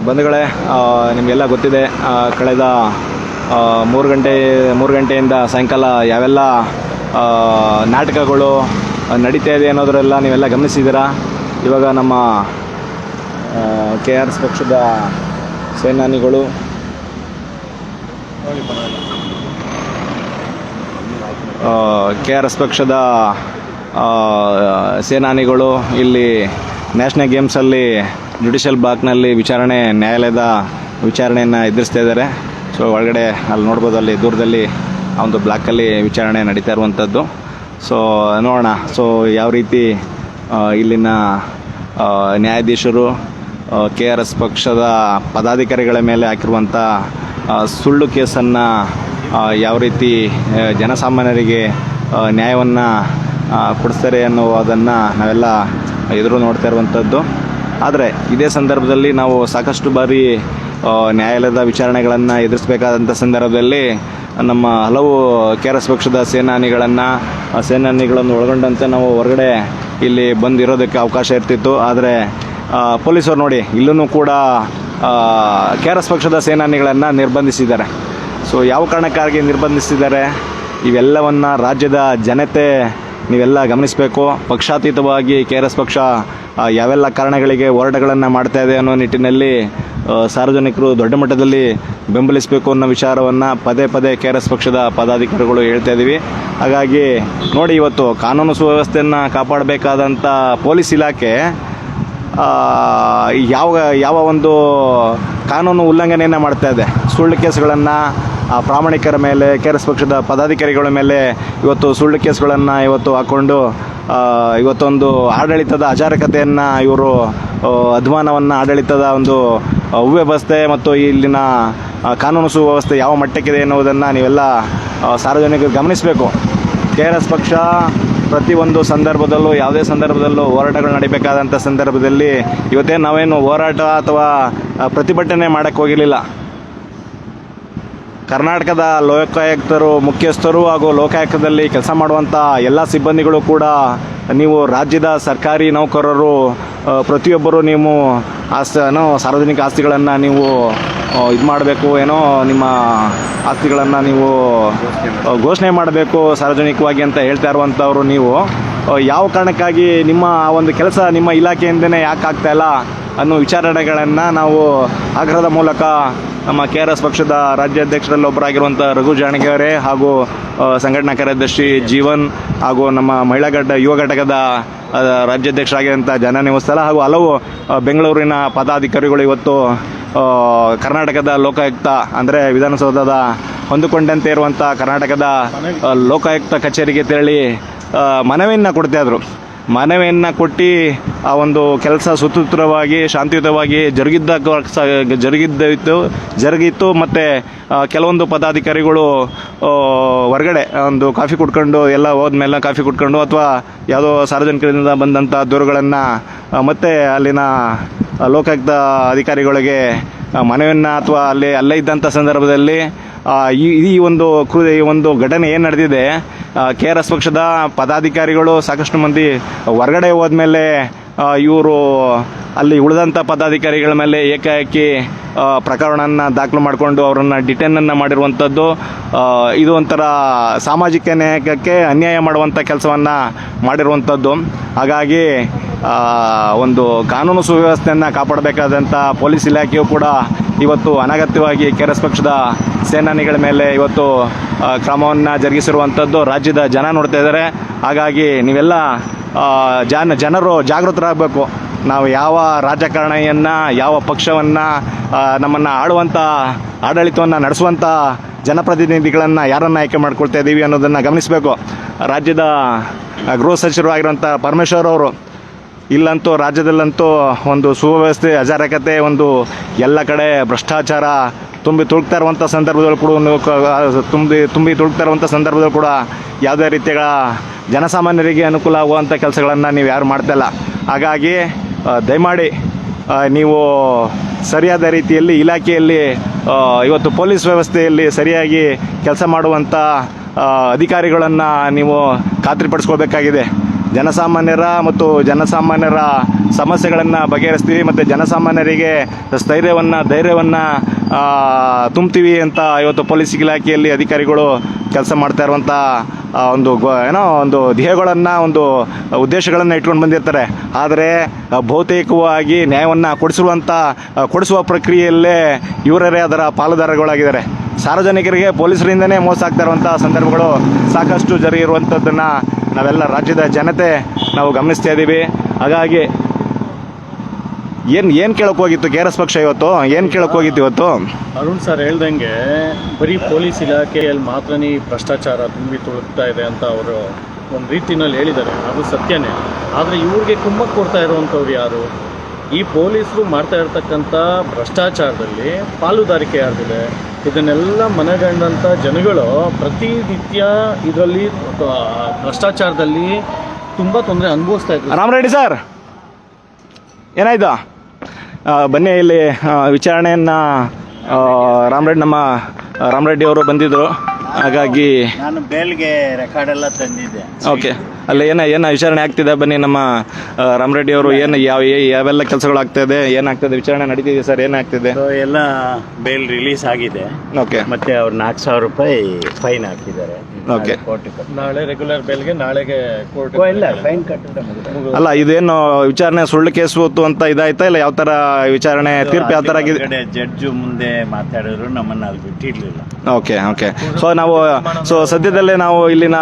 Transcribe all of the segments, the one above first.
ಬಂಧುಗಳೇ, ನಿಮಗೆಲ್ಲ ಗೊತ್ತಿದೆ, ಕಳೆದ 3 ಗಂಟೆಯಿಂದ ಸಾಯಂಕಾಲ ಯಾವೆಲ್ಲ ನಾಟಕಗಳು ನಡೀತಾ ಇದೆ ಅನ್ನೋದರೆಲ್ಲ ನೀವೆಲ್ಲ ಗಮನಿಸಿದ್ದೀರಾ. ಇವಾಗ ನಮ್ಮ KRS ಪಕ್ಷದ ಸೇನಾನಿಗಳು KRS ಪಕ್ಷದ ಸೇನಾನಿಗಳು ಇಲ್ಲಿ ನ್ಯಾಷನಲ್ ಗೇಮ್ಸಲ್ಲಿ ಜುಡಿಷಿಯಲ್ ಬ್ಲಾಕ್ನಲ್ಲಿ ನ್ಯಾಯಾಲಯದ ವಿಚಾರಣೆಯನ್ನು ಎದುರಿಸ್ತಾ ಇದ್ದಾರೆ. ಸೊ ಒಳಗಡೆ ಅಲ್ಲಿ ನೋಡ್ಬೋದು, ಅಲ್ಲಿ ದೂರದಲ್ಲಿ ಆ ಒಂದು ಬ್ಲಾಕಲ್ಲಿ ವಿಚಾರಣೆ ನಡೀತಾ ಇರುವಂಥದ್ದು. ಸೊ ನೋಡೋಣ ಯಾವ ರೀತಿ ಇಲ್ಲಿನ ನ್ಯಾಯಾಧೀಶರು KRS ಪಕ್ಷದ ಪದಾಧಿಕಾರಿಗಳ ಮೇಲೆ ಹಾಕಿರುವಂಥ ಸುಳ್ಳು ಕೇಸನ್ನು ಯಾವ ರೀತಿ ಜನಸಾಮಾನ್ಯರಿಗೆ ನ್ಯಾಯವನ್ನು ಕೊಡಿಸ್ತಾರೆ ಅನ್ನೋದನ್ನು ನಾವೆಲ್ಲ ಎದುರು ನೋಡ್ತಾ ಇರುವಂಥದ್ದು. ಆದರೆ ಇದೇ ಸಂದರ್ಭದಲ್ಲಿ ನಾವು ಸಾಕಷ್ಟು ಬಾರಿ ನ್ಯಾಯಾಲಯದ ವಿಚಾರಣೆಗಳನ್ನು ಎದುರಿಸಬೇಕಾದಂಥ ಸಂದರ್ಭದಲ್ಲಿ ನಮ್ಮ ಹಲವು KRS ಪಕ್ಷದ ಸೇನಾನಿಗಳನ್ನು ಒಳಗೊಂಡಂತೆ ನಾವು ಹೊರಗಡೆ ಇಲ್ಲಿ ಬಂದಿರೋದಕ್ಕೆ ಅವಕಾಶ ಇರ್ತಿತ್ತು. ಆದರೆ ಪೊಲೀಸರು ನೋಡಿ, ಇಲ್ಲೂ ಕೂಡ KRS ಪಕ್ಷದ ಸೇನಾನಿಗಳನ್ನು ನಿರ್ಬಂಧಿಸಿದ್ದಾರೆ. ಸೊ ಯಾವ ಕಾರಣಕ್ಕಾಗಿ ನಿರ್ಬಂಧಿಸಿದ್ದಾರೆ ಇವೆಲ್ಲವನ್ನು ರಾಜ್ಯದ ಜನತೆ ನೀವೆಲ್ಲ ಗಮನಿಸಬೇಕು. ಪಕ್ಷಾತೀತವಾಗಿ KRS ಪಕ್ಷ ಯಾವೆಲ್ಲ ಕಾರಣಗಳಿಗೆ ಹೋರಾಟಗಳನ್ನು ಮಾಡ್ತಾ ಇದೆ ಅನ್ನೋ ನಿಟ್ಟಿನಲ್ಲಿ ಸಾರ್ವಜನಿಕರು ದೊಡ್ಡ ಮಟ್ಟದಲ್ಲಿ ಬೆಂಬಲಿಸಬೇಕು ಅನ್ನೋ ವಿಚಾರವನ್ನು ಪದೇ KRS ಪಕ್ಷದ ಪದಾಧಿಕಾರಿಗಳು ಹೇಳ್ತಾ ಇದ್ದೀವಿ. ಹಾಗಾಗಿ ನೋಡಿ, ಇವತ್ತು ಕಾನೂನು ಸುವ್ಯವಸ್ಥೆಯನ್ನು ಕಾಪಾಡಬೇಕಾದಂಥ ಪೊಲೀಸ್ ಇಲಾಖೆ ಯಾವ ಒಂದು ಕಾನೂನು ಉಲ್ಲಂಘನೆಯನ್ನು ಮಾಡ್ತಾ ಇದೆ. ಸುಳ್ಳು ಕೇಸುಗಳನ್ನು ಪ್ರಾಮಾಣಿಕರ ಮೇಲೆ, KRS ಪಕ್ಷದ ಪದಾಧಿಕಾರಿಗಳ ಮೇಲೆ ಇವತ್ತು ಸುಳ್ಳು ಕೇಸುಗಳನ್ನು ಹಾಕ್ಕೊಂಡು ಇವತ್ತೊಂದು ಆಡಳಿತದ ಅಜಾರಕತೆಯನ್ನು ಇವರು ಅಧ್ವಾನವನ್ನು, ಆಡಳಿತದ ಒಂದು ಅವ್ಯವಸ್ಥೆ ಮತ್ತು ಇಲ್ಲಿನ ಕಾನೂನು ಸುವ್ಯವಸ್ಥೆ ಯಾವ ಮಟ್ಟಕ್ಕಿದೆ ಎನ್ನುವುದನ್ನು ನೀವೆಲ್ಲ ಸಾರ್ವಜನಿಕರು ಗಮನಿಸಬೇಕು. KRS ಪಕ್ಷ ಪ್ರತಿಯೊಂದು ಸಂದರ್ಭದಲ್ಲೂ, ಯಾವುದೇ ಸಂದರ್ಭದಲ್ಲೂ ಹೋರಾಟಗಳು ನಡೀಬೇಕಾದಂಥ ಸಂದರ್ಭದಲ್ಲಿ ನಾವೇನು ಹೋರಾಟ ಅಥವಾ ಪ್ರತಿಭಟನೆ ಮಾಡೋಕ್ಕೆ ಹೋಗಿರಲಿಲ್ಲ. ಕರ್ನಾಟಕದ ಲೋಕಾಯುಕ್ತರು, ಮುಖ್ಯಸ್ಥರು ಹಾಗೂ ಲೋಕಾಯುಕ್ತದಲ್ಲಿ ಕೆಲಸ ಮಾಡುವಂಥ ಎಲ್ಲ ಸಿಬ್ಬಂದಿಗಳು ಕೂಡ, ನೀವು ರಾಜ್ಯದ ಸರ್ಕಾರಿ ನೌಕರರು ಪ್ರತಿಯೊಬ್ಬರು ನೀವು ಸಾರ್ವಜನಿಕ ಆಸ್ತಿಗಳನ್ನು ನೀವು ಇದು ಮಾಡಬೇಕು, ನಿಮ್ಮ ಆಸ್ತಿಗಳನ್ನು ನೀವು ಘೋಷಣೆ ಮಾಡಬೇಕು ಸಾರ್ವಜನಿಕವಾಗಿ ಅಂತ ಹೇಳ್ತಾ ಇರುವಂಥವ್ರು ನೀವು ಯಾವ ಕಾರಣಕ್ಕಾಗಿ ನಿಮ್ಮ ಒಂದು ಕೆಲಸ ನಿಮ್ಮ ಇಲಾಖೆಯಿಂದನೇ ಯಾಕೆ ಆಗ್ತಾಯಿಲ್ಲ ಅನ್ನೋ ವಿಚಾರಣೆಗಳನ್ನು ನಾವು ಆಗ್ರಹದ ಮೂಲಕ ನಮ್ಮ KRS ಪಕ್ಷದ ರಾಜ್ಯಾಧ್ಯಕ್ಷರಲ್ಲಿ ಒಬ್ಬರಾಗಿರುವಂಥ ರಘು ಜಾಣಗೆರೆ ಹಾಗೂ ಸಂಘಟನಾ ಕಾರ್ಯದರ್ಶಿ ಜೀವನ್ ಹಾಗೂ ನಮ್ಮ ಯುವ ಘಟಕದ ರಾಜ್ಯಾಧ್ಯಕ್ಷರಾಗಿರುವಂಥ ಜನನಿ ವತ್ಸಲ ಹಾಗೂ ಹಲವು ಬೆಂಗಳೂರಿನ ಪದಾಧಿಕಾರಿಗಳು ಇವತ್ತು ಕರ್ನಾಟಕದ ಲೋಕಾಯುಕ್ತ ಅಂದರೆ ವಿಧಾನಸೌಧದ ಹೊಂದಿಕೊಂಡಂತೆ ಇರುವಂಥ ಕರ್ನಾಟಕದ ಲೋಕಾಯುಕ್ತ ಕಚೇರಿಗೆ ತೆರಳಿ ಮನವಿಯನ್ನು ಕೊಟ್ಟು ಆ ಒಂದು ಕೆಲಸ ಸುಸೂತ್ರವಾಗಿ ಶಾಂತಿಯುತವಾಗಿ ಜರುಗಿತ್ತು. ಮತ್ತು ಕೆಲವೊಂದು ಪದಾಧಿಕಾರಿಗಳು ಹೊರಗಡೆ ಒಂದು ಕಾಫಿ ಕುಡ್ಕೊಂಡು ಎಲ್ಲ ಹೋದ್ಮೇಲೆ ಕಾಫಿ ಕುಡ್ಕೊಂಡು ಅಥವಾ ಯಾವುದೋ ಸಾರ್ವಜನಿಕರಿಂದ ಬಂದಂಥ ದೂರುಗಳನ್ನು ಮತ್ತು ಅಲ್ಲಿನ ಲೋಕಾಯುಕ್ತ ಅಧಿಕಾರಿಗಳಿಗೆ ಮನವಿಯನ್ನು ಅಥವಾ ಅಲ್ಲೇ ಇದ್ದಂಥ ಸಂದರ್ಭದಲ್ಲಿ ಈ ಒಂದು ಘಟನೆ ಏನು ನಡೆದಿದೆ, KRS ಪಕ್ಷದ ಪದಾಧಿಕಾರಿಗಳು ಸಾಕಷ್ಟು ಮಂದಿ ಹೊರಗಡೆ ಹೋದ್ಮೇಲೆ ಇವರು ಅಲ್ಲಿ ಉಳಿದಂಥ ಪದಾಧಿಕಾರಿಗಳ ಮೇಲೆ ಏಕಾಏಕಿ ಪ್ರಕರಣವನ್ನು ದಾಖಲು ಮಾಡಿಕೊಂಡು ಅವರನ್ನು ಡಿಟೇನನ್ನು ಮಾಡಿರುವಂಥದ್ದು. ಇದು ಒಂಥರ ಸಾಮಾಜಿಕ ನ್ಯಾಯಕ್ಕೆ ಅನ್ಯಾಯ ಮಾಡುವಂಥ ಕೆಲಸವನ್ನು ಮಾಡಿರುವಂಥದ್ದು. ಹಾಗಾಗಿ ಒಂದು ಕಾನೂನು ಸುವ್ಯವಸ್ಥೆಯನ್ನು ಕಾಪಾಡಬೇಕಾದಂಥ ಪೊಲೀಸ್ ಇಲಾಖೆಯು ಕೂಡ ಇವತ್ತು ಅನಗತ್ಯವಾಗಿ KRS ಪಕ್ಷದ ಸೇನಾನಿಗಳ ಮೇಲೆ ಇವತ್ತು ಕ್ರಮವನ್ನು ಜರುಗಿಸಿರುವಂಥದ್ದು ರಾಜ್ಯದ ಜನ ನೋಡ್ತಾ ಇದ್ದಾರೆ. ಹಾಗಾಗಿ ನೀವೆಲ್ಲ ಜನರು ಜಾಗೃತರಾಗಬೇಕು. ನಾವು ಯಾವ ರಾಜಕಾರಣಿಯನ್ನು, ಯಾವ ಪಕ್ಷವನ್ನು, ನಮ್ಮನ್ನು ಆಳುವಂಥ ಆಡಳಿತವನ್ನು ನಡೆಸುವಂಥ ಜನಪ್ರತಿನಿಧಿಗಳನ್ನು ಯಾರನ್ನು ಆಯ್ಕೆ ಮಾಡ್ಕೊಳ್ತಾ ಇದ್ದೀವಿ ಅನ್ನೋದನ್ನು ಗಮನಿಸಬೇಕು. ರಾಜ್ಯದ ಗೃಹ ಸಚಿವರು ಆಗಿರುವಂಥ ಪರಮೇಶ್ವರ್ ಅವರು ಇಲ್ಲಂತೂ ರಾಜ್ಯದಲ್ಲಂತೂ ಒಂದು ಸುವ್ಯವಸ್ಥೆ, ಅಜಾರಕತೆ, ಒಂದು ಎಲ್ಲ ಕಡೆ ಭ್ರಷ್ಟಾಚಾರ ತುಂಬಿ ತುಳುಕ್ತಾ ಇರುವಂಥ ಸಂದರ್ಭದಲ್ಲಿ ಕೂಡ ಯಾವುದೇ ರೀತಿಯ ಜನಸಾಮಾನ್ಯರಿಗೆ ಅನುಕೂಲ ಆಗುವಂಥ ಕೆಲಸಗಳನ್ನು ನೀವು ಯಾರು ಮಾಡ್ತಾಯಿಲ್ಲ. ಹಾಗಾಗಿ ದಯಮಾಡಿ ನೀವು ಸರಿಯಾದ ರೀತಿಯಲ್ಲಿ ಇಲಾಖೆಯಲ್ಲಿ ಇವತ್ತು ಪೊಲೀಸ್ ವ್ಯವಸ್ಥೆಯಲ್ಲಿ ಸರಿಯಾಗಿ ಕೆಲಸ ಮಾಡುವಂಥ ಅಧಿಕಾರಿಗಳನ್ನು ನೀವು ಖಾತ್ರಿಪಡಿಸ್ಕೊಳ್ಬೇಕಾಗಿದೆ. ಜನಸಾಮಾನ್ಯರ ಸಮಸ್ಯೆಗಳನ್ನು ಬಗೆಹರಿಸ್ತೀವಿ ಮತ್ತು ಜನಸಾಮಾನ್ಯರಿಗೆ ಧೈರ್ಯವನ್ನು ತುಂಬ್ತೀವಿ ಅಂತ ಇವತ್ತು ಪೊಲೀಸ್ ಇಲಾಖೆಯಲ್ಲಿ ಅಧಿಕಾರಿಗಳು ಕೆಲಸ ಮಾಡ್ತಾ ಇರುವಂಥ ಒಂದು ಧ್ಯೇಯಗಳನ್ನು ಒಂದು ಉದ್ದೇಶಗಳನ್ನು ಇಟ್ಕೊಂಡು ಬಂದಿರ್ತಾರೆ. ಆದರೆ ಬಹುತೇಕವಾಗಿ ನ್ಯಾಯವನ್ನು ಕೊಡಿಸುವ ಪ್ರಕ್ರಿಯೆಯಲ್ಲೇ ಇವರೇ ಅದರ ಪಾಲುದಾರಗಳಾಗಿದ್ದಾರೆ. ಸಾರ್ವಜನಿಕರಿಗೆ ಪೊಲೀಸರಿಂದನೇ ಮೋಸ ಆಗ್ತಾ ಇರುವಂಥ ಸಂದರ್ಭಗಳು ಸಾಕಷ್ಟು ಜರುಗಿರುವಂಥದ್ದನ್ನು ನಾವೆಲ್ಲ ರಾಜ್ಯದ ಜನತೆ ನಾವು ಗಮನಿಸ್ತಾ ಇದ್ದೀವಿ. ಹಾಗಾಗಿ ಏನು ಕೇಳಕ್ಕೆ ಹೋಗಿತ್ತು KRS ಪಕ್ಷ ಇವತ್ತು? ಏನು ಕೇಳಕ್ಕೆ ಹೋಗಿತ್ತು ಇವತ್ತು? ಅರುಣ್ ಸರ್ ಹೇಳ್ದಂಗೆ ಬರೀ ಪೊಲೀಸ್ ಇಲಾಖೆಯಲ್ಲಿ ಮಾತ್ರನೇ ಭ್ರಷ್ಟಾಚಾರ ತುಂಬಿ ತುಳುಕ್ತಾ ಇದೆ ಅಂತ ಅವರು ಒಂದು ರೀತಿಯಲ್ಲಿ ಹೇಳಿದ್ದಾರೆ, ಅದು ಸತ್ಯನೇ. ಆದರೆ ಇವ್ರಿಗೆ ಕುಮ್ಮಕ್ಕೆ ಕೊಡ್ತಾ ಇರುವಂಥವ್ರು ಯಾರು? ಈ ಪೊಲೀಸರು ಮಾಡ್ತಾ ಇರ್ತಕ್ಕಂಥ ಭ್ರಷ್ಟಾಚಾರದಲ್ಲಿ ಪಾಲುದಾರಿಕೆ ಯಾರಿದೆ? ಇದನ್ನೆಲ್ಲ ಮನಗಂಡಂಥ ಜನಗಳು ಪ್ರತಿನಿತ್ಯ ಇದರಲ್ಲಿ ಭ್ರಷ್ಟಾಚಾರದಲ್ಲಿ ತುಂಬ ತೊಂದರೆ ಅನುಭವಿಸ್ತಾ ಇದ್ದಾರೆ. ರಾಮರೆಡ್ಡಿ ಸರ್, ಏನಾಯ್ತು? ಬನ್ನಿ, ಇಲ್ಲಿ ವಿಚಾರಣೆಯನ್ನು ನಮ್ಮ ರಾಮರೆಡ್ಡಿ ಅವರು ಬಂದಿದ್ದರು. ಹಾಗಾಗಿ ನಾನು ಬೇಲ್ಗೆ ರೆಕಾರ್ಡ್ ಎಲ್ಲ ತಂದಿದ್ದೆ. ಓಕೆ, ಅಲ್ಲಿ ಏನು ವಿಚಾರಣೆ ಆಗ್ತಿದೆ? ಬನ್ನಿ, ನಮ್ಮ ರಾಮರೆಡ್ಡಿ ಅವರು ಯಾವೆಲ್ಲ ಕೆಲಸಗಳು ಆಗ್ತಾಯಿದೆ, ಏನಾಗ್ತದೆ, ವಿಚಾರಣೆ ನಡೀತಿದೆ ಸರ್, ಏನಾಗ್ತಿದೆ? ಎಲ್ಲ ಬೇಲ್ ರಿಲೀಸ್ ಆಗಿದೆ. ಓಕೆ, ಮತ್ತೆ ಅವ್ರು 4,000 ರೂಪಾಯಿ ಫೈನ್ ಹಾಕಿದ್ದಾರೆ. ಓಕೆ, ನಾಳೆ ರೆಗ್ಯುಲರ್ ಬೇಲ್ಗೆ ನಾಳೆಗೆ ಕೋರ್ಟ್ ಇಲ್ಲ, ಫೈನ್ ಕಟ್ಟಿದ್ರೆ ಅಲ್ಲ, ಇದೇನು ವಿಚಾರಣೆ ಸುಳ್ಳು ಕೇಸ್ ಹೋತು ಅಂತ ಇದಾಯ್ತಾ, ಇಲ್ಲ ಯಾವ ಥರ ವಿಚಾರಣೆ ತೀರ್ಪು ಯಾವ ಥರ ಆಗಿದೆ? ಜಡ್ಜು ಮುಂದೆ ಮಾತಾಡಿದ್ರು, ನಮ್ಮನ್ನು ಅಲ್ಲಿ ಬಿಟ್ಟಿರ್ಲಿಲ್ಲ. ಓಕೆ, ಸೊ ಸದ್ಯದಲ್ಲೇ ನಾವು ಇಲ್ಲಿನ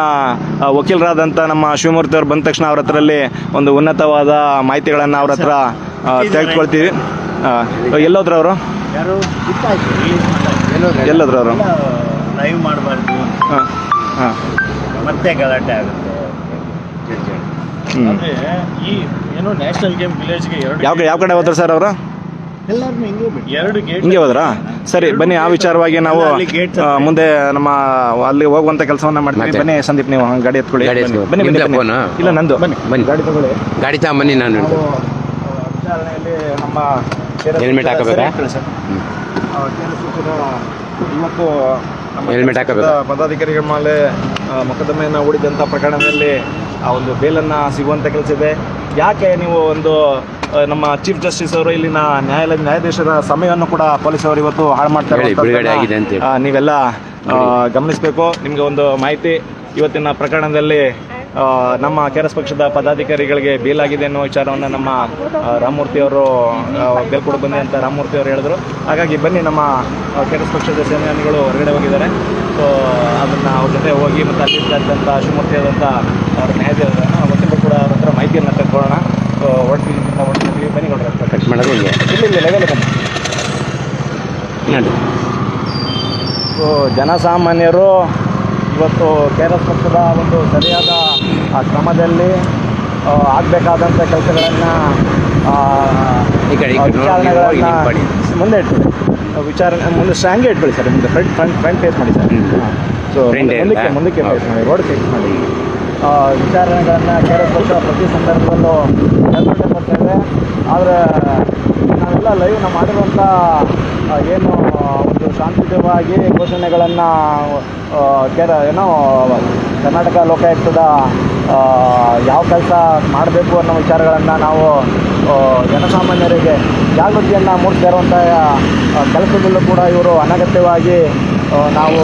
ವಕೀಲರಾದಂಥ ನಮ್ಮ ಶಿವಮೂರ್ತಿ ಅವರು ಬಂದ ತಕ್ಷಣ ಅವ್ರ ಹತ್ರಲ್ಲಿ ಒಂದು ಉನ್ನತವಾದ ಮಾಹಿತಿಗಳನ್ನು ಅವ್ರ ಹತ್ರ ತೆಗೆದುಕೊಳ್ತೀವಿ. ಎಲ್ಲೋದ್ರ ಅವರು? ಯಾರು ಎಲ್ಲೋದ್ರ ಅವರು? ಲೈವ್ ಮಾಡಬಾರ್ದು, ಹಾಂ, ಮತ್ತೆ ಗಲಾಟೆ ಆಗುತ್ತೆ. ಅಂದರೆ ಈ ಏನು ನ್ಯಾಷನಲ್ ಗೇಮ್ ವಿಲೇಜ್ಗೆ ಯಾವ ಕಡೆ ಹೋದ್ರು ಸರ್ ಅವರು? ಎಲ್ಲರೂ ಹಿಂಗೆ ಬಿಟ್ಟು 2 ಗೇಟ್ ಹಿಂಗೆ ಹೋದ್ರಾ? ಸರಿ, ಬನ್ನಿ, ಆ ವಿಚಾರವಾಗಿ ನಾವು ಮುಂದೆ ನಮ್ಮ ಅಲ್ಲಿ ಹೋಗುವಂತ ಕೆಲಸವನ್ನ ಮಾಡ್ತೀವಿ. ಬನ್ನಿ ಸಂದೀಪ್, ನೀವು ಗಾಡಿ ಎತ್ಕೊಳ್ಳಿ. ಬನ್ನಿ, ಇಲ್ಲ ನಂದು, ಬನ್ನಿ ಗಾಡಿ ತಗೊಳ್ಳಿ. ಗಾಡಿ ತಗೊಂಬನ್ನಿ. ನಾನು ವಿಚಾರಣೆಯಲ್ಲಿ ನಮ್ಮ ಹೆಲ್ಮೆಟ್ ಹಾಕಬೇಕಾ? ಇವತ್ತು ಹೆಲ್ಮೆಟ್ ಹಾಕಬೇಕು. ಪದಾಧಿಕಾರಿಗಳ ಮೇಲೆ ಮೊಕದ್ದಮೆಯನ್ನು ಹೂಡಿದಂಥ ಪ್ರಕರಣದಲ್ಲಿ ಆ ಒಂದು ಬೇಲನ್ನು ಸಿಗುವಂಥ ಕೆಲಸ ಇದೆ. ಯಾಕೆ ನೀವು ನಮ್ಮ ಚೀಫ್ ಜಸ್ಟಿಸ್ ಅವರು ಇಲ್ಲಿನ ನ್ಯಾಯಾಧೀಶರ ಸಮಯವನ್ನು ಕೂಡ ಪೊಲೀಸ್ ಅವರು ಇವತ್ತು ಹಾಳು ಮಾಡ್ತಾರೆ, ನೀವೆಲ್ಲ ಗಮನಿಸಬೇಕು. ನಿಮಗೆ ಒಂದು ಮಾಹಿತಿ, ಇವತ್ತಿನ ಪ್ರಕರಣದಲ್ಲಿ ನಮ್ಮ KRS ಪಕ್ಷದ ಪದಾಧಿಕಾರಿಗಳಿಗೆ ಬೇಲಾಗಿದೆ ಅನ್ನೋ ವಿಚಾರವನ್ನು ನಮ್ಮ ರಾಮಮೂರ್ತಿ ಅವರು ಬೇಲ್ ಕೊಡು ಬನ್ನಿ ಅಂತ ರಾಮಮೂರ್ತಿ ಅವರು ಹೇಳಿದ್ರು. ಹಾಗಾಗಿ ಬನ್ನಿ, ನಮ್ಮ KRS ಪಕ್ಷದ ಸೇನಾನಿಗಳು ಹೊರಗಡೆ ಹೋಗಿದ್ದಾರೆ. ಸೊ ಅದನ್ನು ಅವ್ರ ಜೊತೆ ಹೋಗಿ ಮತ್ತು ಅಲ್ಲಿದ್ದಂಥ ಶಿವಮೂರ್ತಿ ಆದಂಥ ಅವ್ರ ನ್ಯಾಯಾಧೀಶರನ್ನು ವಕೀಲರು ಕೂಡ ಅವ್ರ ಹತ್ರ ಮಾಹಿತಿಯನ್ನು ತೆಗೆದುಕೊಳ್ಳೋಣ. ಸೊ ಹೊರಡ್ತೀವಿ, ಬನ್ನಿ ಕೊಡ್ರಿ. ಕಟ್ ಮಾಡೋದು ಹಿಂಗೆ ಇಲ್ಲ ಲೆವೆಲ್ ಬನ್ನಿ. ಸೊ ಜನಸಾಮಾನ್ಯರು ಇವತ್ತು KRS ಪಕ್ಷದ ಒಂದು ಸರಿಯಾದ ಕ್ರಮದಲ್ಲಿ ಆಗಬೇಕಾದಂಥ ಕೆಲಸಗಳನ್ನು ಮುಂದೆ ಇಟ್ಕೊಳ್ಳಿ. ವಿಚಾರಣೆ ಮುಂದೆ ಸ್ಟ್ಯಾಂಗೇ ಇಟ್ಕೊಳ್ಳಿ ಸರ್, ಮುಂದೆ ಫ್ರಂಟ್ ಫೇಸ್ ಮಾಡಿ ಸರ್. ಸೊ ಮುಂದಕ್ಕೆ ಫೇಸ್ ಮಾಡಿ, ರೋಡ್ ಫೇಸ್ ಮಾಡಿ. ವಿಚಾರಣೆಗಳನ್ನು KRS ಪಕ್ಷ ಪ್ರತಿ ಸಂದರ್ಭದಲ್ಲೂ ನಡೆದುಕೊಂಡೇ ಬರ್ತಾಯಿದೆ. ಆದರೆ ನಾವೆಲ್ಲ ಲೈವ್ ನಾವು ಮಾಡಿರುವಂಥ ಏನು ಒಂದು ಶಾಂತಿಯುತವಾಗಿ ಘೋಷಣೆಗಳನ್ನು ಕರ್ನಾಟಕ ಲೋಕಾಯುಕ್ತದ ಯಾವ ಕೆಲಸ ಮಾಡಬೇಕು ಅನ್ನೋ ವಿಚಾರಗಳನ್ನು ನಾವು ಜನಸಾಮಾನ್ಯರಿಗೆ ಜಾಗೃತಿಯನ್ನು ಮೂಡಿಸ್ತಾ ಇರುವಂಥ ಕೆಲಸದಲ್ಲೂ ಕೂಡ ಇವರು ಅನಗತ್ಯವಾಗಿ ನಾವು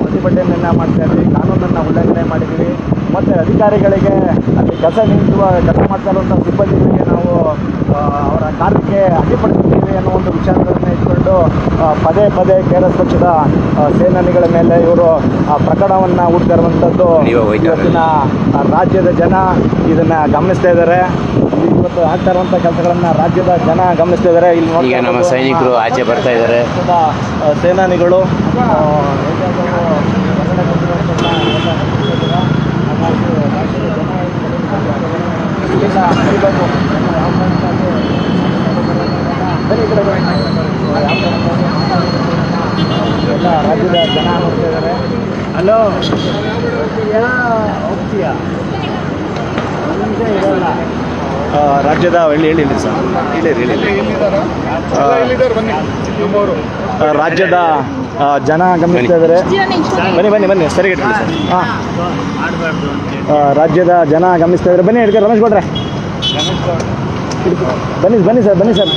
ಪ್ರತಿಭಟನೆಯನ್ನು ಮಾಡ್ತಾ ಇದ್ವಿ, ಕಾನೂನನ್ನು ಉಲ್ಲಂಘನೆ ಮಾಡಿದ್ದೀವಿ. ಮತ್ತು ಅಧಿಕಾರಿಗಳಿಗೆ ಅಲ್ಲಿ ಕೆಲಸ ಮಾಡ್ತಾ ಇರುವಂಥ ಸಿಬ್ಬಂದಿಗಳಿಗೆ ನಾವು ಅವರ ಕಾರ್ಯಕ್ಕೆ ಅಡ್ಡಿಪಡಿಸ್ತೀವಿ ಅನ್ನೋ ಒಂದು ವಿಚಾರಗಳನ್ನು ಇಟ್ಕೊಂಡು ಪದೇ KRS ಪಕ್ಷದ ಸೇನಾನಿಗಳ ಮೇಲೆ ಇವರು ಪ್ರಕರಣವನ್ನು ಹೂಡ್ತಾ ಇರುವಂಥದ್ದು ಇವತ್ತಿನ ರಾಜ್ಯದ ಜನ ಇದನ್ನು ಗಮನಿಸ್ತಾ ಇದ್ದಾರೆ. ಇವತ್ತು ಆಗ್ತಾ ಇರುವಂಥ ಕೆಲಸಗಳನ್ನು ರಾಜ್ಯದ ಜನ ಗಮನಿಸ್ತಾ ಇದ್ದಾರೆ. ಇಲ್ಲಿ ನೋಡಿ, ನಮ್ಮ ಸೈನಿಕರು ಆಚೆ ಬರ್ತಾ ಇದ್ದಾರೆ. ಸೇನಾನಿಗಳು ಎಲ್ಲ ರಾಜ್ಯದ ಜನ ನೋಡ್ತಾ ಇದ್ದಾರೆ. ಹಲೋ, ಹೋಗ್ತೀಯಾ? ಇರಲ್ಲ. ರಾಜ್ಯದ ಹೇಳಿ ಸರ್, ರಾಜ್ಯದ ಜನ ಗಮನಿಸ್ತಾ ಇದ್ದಾರೆ. ಬನ್ನಿ ಸರಿಗೆ ಇಟ್ಕೊಳ್ಳಿ ಸರ್. ಹಾಂ, ರಾಜ್ಯದ ಜನ ಗಮನಿಸ್ತಾ ಇದ್ದಾರೆ. ಬನ್ನಿ ಹಿಡ್ಕೊಂಡು ರಮೇಶ್ ಗೌಡ್ರೆ, ಬನ್ನಿ ಬನ್ನಿ ಸರ್ ಬನ್ನಿ ಸರ್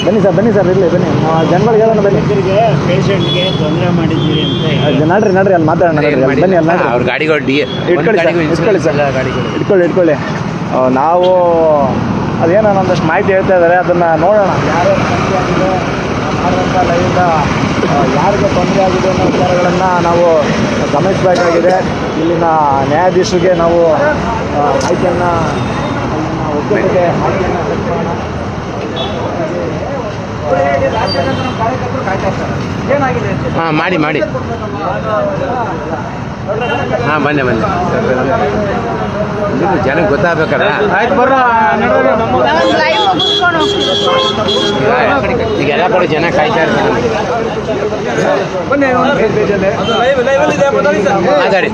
ಬನ್ನಿ ಸರ್ ಬನ್ನಿ ಸರ್ ಇರಲಿ ಬನ್ನಿ ಜನಗಳಿಗೆ ಹೇಳೋಣ ಬನ್ನಿ. ಪೇಷಂಟ್ಗೆ ತೊಂದರೆ ಮಾಡಿದ್ದೀರಿ ಅಂತ ನಡ್ರಿ ನಡ್ರಿ ಅಲ್ಲಿ ಮಾತಾಡೋಣ ನಡ್ರಿ ಅಲ್ಲಿ ಬನ್ನಿ ಅಲ್ಲಿ ನಡ್ರಿ. ಅವ್ರ ಗಾಡಿಗಳು ಇಟ್ಕೊಳ್ಳಿ ಸರ್ ಇಟ್ಕೊಳ್ಳಿ ಸರ್ ಇಟ್ಕೊಳ್ಳಿ ಇಟ್ಕೊಳ್ಳಿ. ನಾವು ಅದೇನೋ ಒಂದಷ್ಟು ಮಾಹಿತಿ ಹೇಳ್ತಾ ಇದ್ದಾರೆ, ಅದನ್ನು ನೋಡೋಣ. ಯಾರು ತೊಂದರೆ ಆಗಿದೆ ಮಾಡುವಂಥ ಲೈವಿಂದ ಯಾರಿಗೆ ತೊಂದರೆ ಆಗಿದೆ ಅನ್ನೋ ವಿಚಾರಗಳನ್ನು ನಾವು ಗಮನಿಸಬೇಕಾಗಿದೆ. ಇಲ್ಲಿನ ನ್ಯಾಯಾಧೀಶರಿಗೆ ನಾವು ಮಾಹಿತಿಯನ್ನು ಒಕ್ಕೂಟಕ್ಕೆ ಮಾಹಿತಿಯನ್ನು ಕಳಿಸೋಣ. ಏನಾಗಿದೆ ಹಾಂ ಮಾಡಿ ಹಾಂ ಬನ್ನಿ ಜನಕ್ಕೆ ಗೊತ್ತಾಗಬೇಕಲ್ಲ. ಆಯ್ತು ಬರ್ರ ಈಗ ಎಲ್ಲ ಕಡೆ ಜನ ಕಾಯ್ತಾ ಇರ್ತಾರೆ. ಬನ್ನಿ ಮಾತಾಡಿ.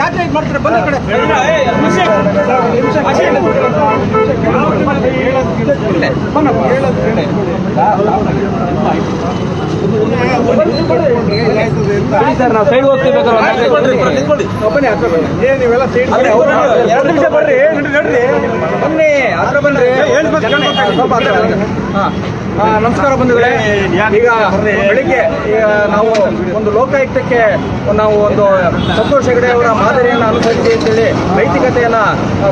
ಯಾಕೆ ಮಾಡ್ತಾರೆ ಬನ್ನಿ ಕಡೆ ಸರ್ ನಾವು ಸೈಡ್ ಹೋಗ್ತೀವಿ. ನೀವೆಲ್ಲ ಸೈಡ್ 2 ನಿಮಿಷ ಬರ್ರಿ ನಡ್ರಿ ಬನ್ನಿ ಹತ್ರ ಬನ್ರಿ. ನಮಸ್ಕಾರ ಬಂಧುಗಳೇ. ಈಗ ಬೆಳಿಗ್ಗೆ ನಾವು ಒಂದು ಲೋಕಾಯುಕ್ತಕ್ಕೆ ನಾವು ಒಂದು ಸಂತೋಷ್ ಹೆಗಡೆ ಅವರ ಮಾದರಿಯನ್ನು ಅನುಸರಿಸಿ ಅಂತೇಳಿ ನೈತಿಕತೆಯನ್ನು